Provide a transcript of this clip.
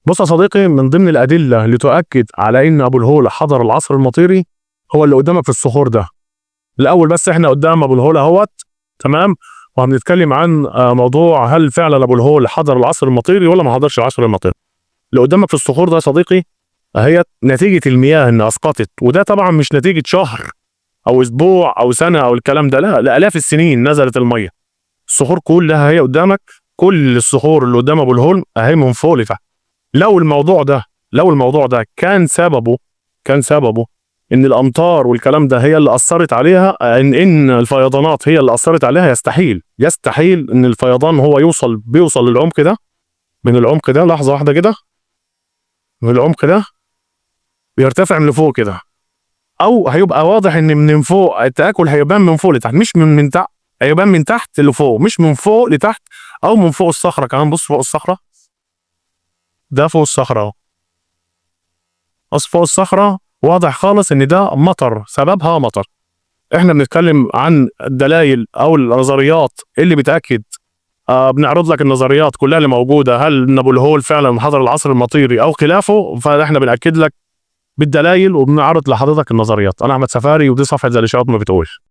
بص يا صديقي، من ضمن الأدلة اللي تؤكد على إن أبو الهول حضر العصر المطيري هو اللي قدامك في الصخور ده. الأول بس إحنا قدام أبو الهول أهوت، تمام، وهنتكلم عن موضوع هل فعلا أبو الهول حضر العصر المطيري ولا ما حضرش العصر المطيري. اللي قدامك في الصخور ده يا صديقي هي نتيجة المياه إن أسقطت، وده طبعا مش نتيجة شهر أو أسبوع أو سنة أو الكلام ده، لا، لآلاف السنين نزلت المية. الصخور كلها هي قدامك، كل الصخور اللي قدام أبو الهول أهي من فوق لتحت. لو الموضوع ده كان سببه ان الامطار والكلام ده هي اللي اثرت عليها، ان الفيضانات هي اللي اثرت عليها، يستحيل ان الفيضان هو بيوصل للعمق ده. من العمق ده، لحظه واحده كده، من العمق ده بيرتفع من لفوق كده، او هيبقى واضح ان من فوق التاكل هيبان من فوق لتحت، مش من تحت، هيبان من تحت لفوق مش من فوق لتحت، او من فوق الصخره كمان. بص فوق الصخره، ده فوق الصخره اهو، فوق الصخرة واضح خالص ان ده مطر، سببها مطر. احنا بنتكلم عن الدلائل او النظريات اللي بتأكد. بنعرض لك النظريات كلها اللي موجودة، هل ابو الهول فعلا حضر العصر المطيري او خلافه، فاحنا بنأكد لك بالدلائل وبنعرض لحضرتك النظريات. انا احمد سفاري، ودي صفحة زي الاشارات ما بتقول.